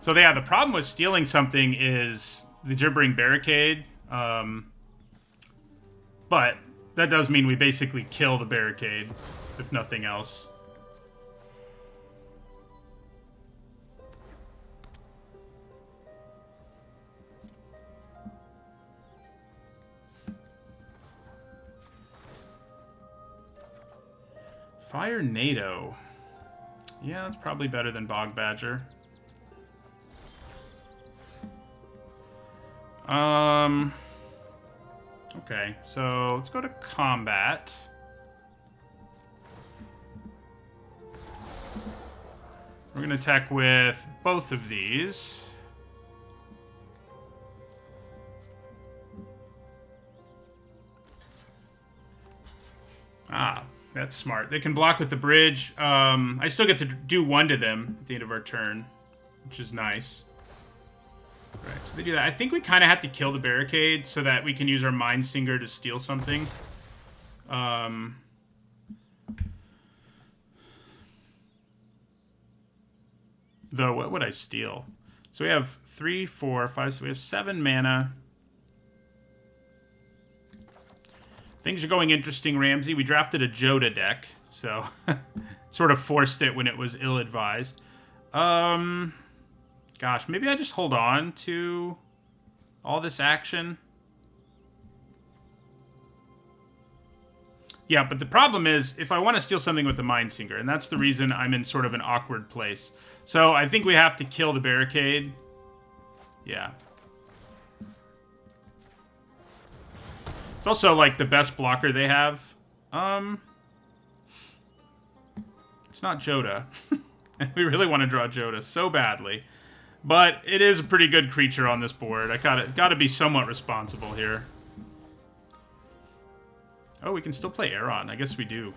So yeah, the problem with stealing something is the Gibbering Barricade. But that does mean we basically kill the Barricade, if nothing else. Fire NATO. Yeah, that's probably better than Bog Badger. Okay, so let's go to combat. We're going to attack with both of these. Ah, that's smart. They can block with the bridge. I still get to do 1 to them at the end of our turn, which is nice. Right, so they do that. I think we kind of have to kill the Barricade so that we can use our Mind Singer to steal something. Though, what would I steal? So we have 3, 4, 5, so we have 7 mana. Things are going interesting, Ramsey. We drafted a Jodah deck, so sort of forced it when it was ill-advised. Gosh, maybe I just hold on to all this action. Yeah, but the problem is, if I want to steal something with the Mind Singer, and that's the reason I'm in sort of an awkward place. So I think we have to kill the Barricade. Yeah. It's also, like, the best blocker they have. It's not Jodah. We really want to draw Jodah so badly. But it is a pretty good creature on this board. I gotta be somewhat responsible here. Oh, we can still play Aeron. I guess we do.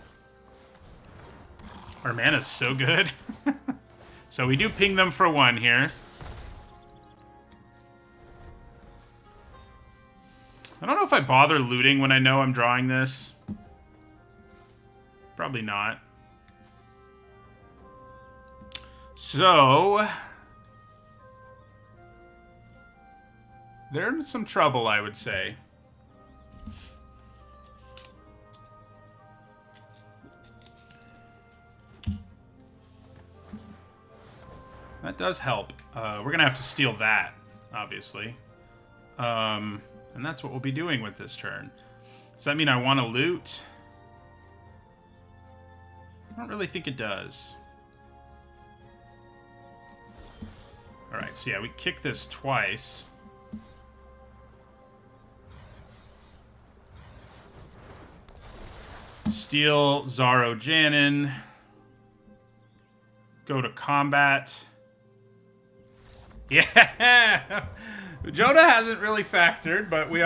Our mana's so good. So we do ping them for 1 here. I don't know if I bother looting when I know I'm drawing this. Probably not. So they're in some trouble, I would say. That does help. We're going to have to steal that, obviously. And that's what we'll be doing with this turn. Does that mean I want to loot? I don't really think it does. Alright, so yeah, we kick this twice. Steal Zaro Janin. Go to combat. Yeah! Jodah hasn't really factored, but we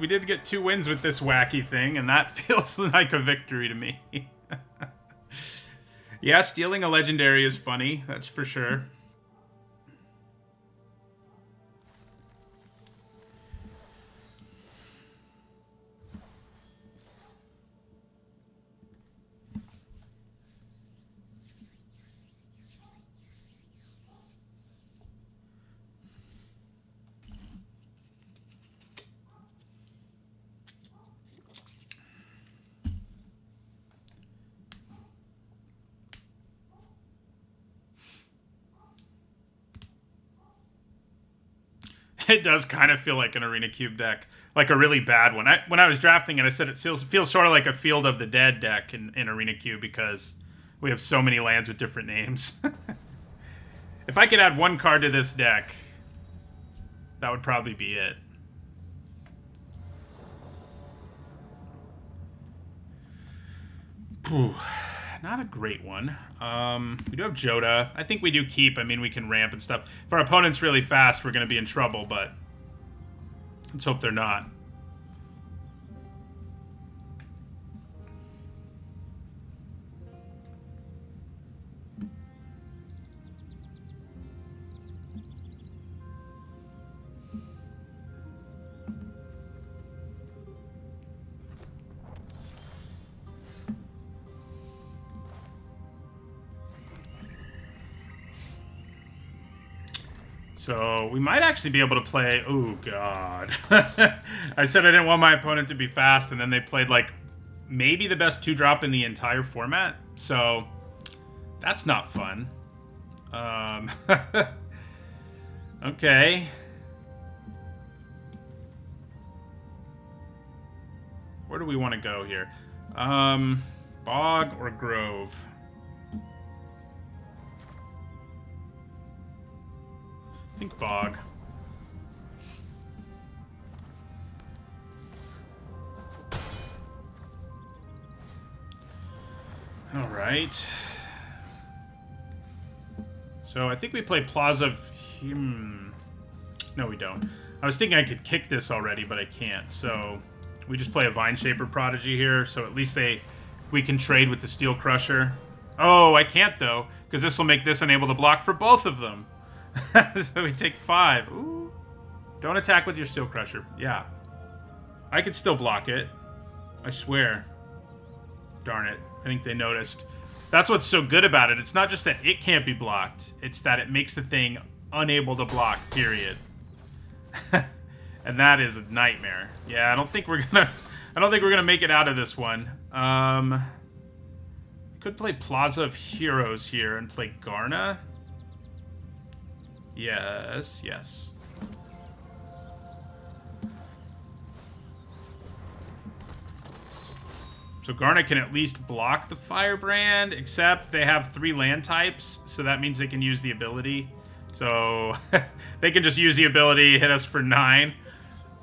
did get 2 wins with this wacky thing, and that feels like a victory to me. Yeah, stealing a legendary is funny, that's for sure. It does kind of feel like an Arena Cube deck. Like a really bad one. When I was drafting it, I said it feels sort of like a Field of the Dead deck in Arena Cube because we have so many lands with different names. If I could add one card to this deck, that would probably be it. Ooh, not a great one. We do have Jodah. I think we do keep. I mean, we can ramp and stuff. If our opponent's really fast, we're going to be in trouble, but let's hope they're not. So we might actually be able to play... Oh, God. I said I didn't want my opponent to be fast, and then they played, like, maybe the best 2-drop in the entire format. So that's not fun. Okay. Where do we want to go here? Bog or Grove? I think Bog. All right. So I think we play Plaza. No, we don't. I was thinking I could kick this already, but I can't. So we just play a Vine Shaper Prodigy here. So at least we can trade with the Steel Crusher. Oh, I can't though, because this will make this unable to block for both of them. So we take 5. Ooh. Don't attack with your Steel Crusher. Yeah. I could still block it. I swear. Darn it. I think they noticed. That's what's so good about it. It's not just that it can't be blocked. It's that it makes the thing unable to block, period. And that is a nightmare. Yeah, I don't think we're gonna make it out of this one. Could play Plaza of Heroes here and play Garna. Yes, yes. So Garnet can at least block the Firebrand, except they have 3 land types, so that means they can use the ability. So they can just use the ability, hit us for 9.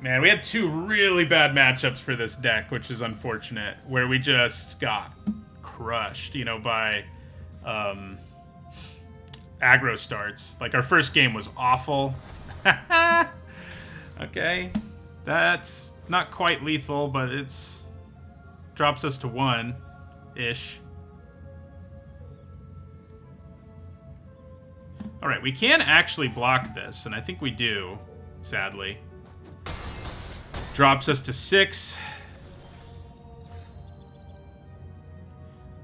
Man, we had 2 really bad matchups for this deck, which is unfortunate, where we just got crushed, you know, by aggro starts. Like, our first game was awful. Okay. That's not quite lethal, but it's... drops us to 1-ish. Alright, we can actually block this, and I think we do, sadly. Drops us to 6.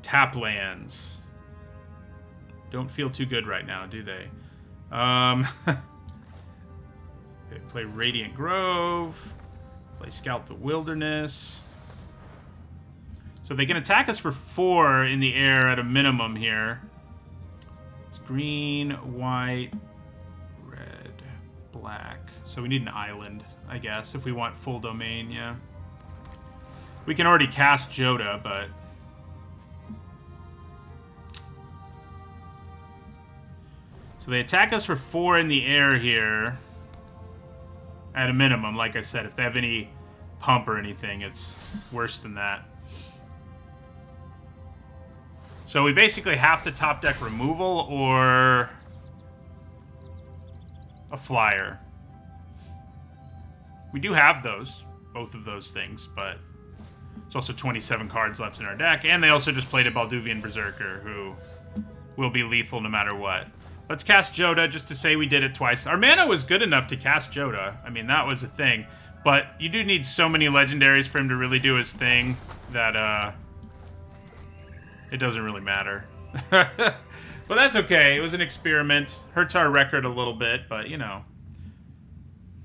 Tap lands. Don't feel too good right now, do they? They play Radiant Grove. Play Scout the Wilderness. So they can attack us for 4 in the air at a minimum here. It's green, white, red, black. So we need an island, I guess, if we want full domain, yeah. We can already cast Jodah, but... So they attack us for 4 in the air here. At a minimum, like I said. If they have any pump or anything, it's worse than that. So we basically have to top deck removal or a flyer. We do have those, both of those things, but there's also 27 cards left in our deck. And they also just played a Balduvian Berserker, who will be lethal no matter what. Let's cast Jodah just to say we did it twice. Our mana was good enough to cast Jodah. I mean, that was a thing. But you do need so many legendaries for him to really do his thing that, it doesn't really matter. But that's okay. It was an experiment. Hurts our record a little bit, but, you know.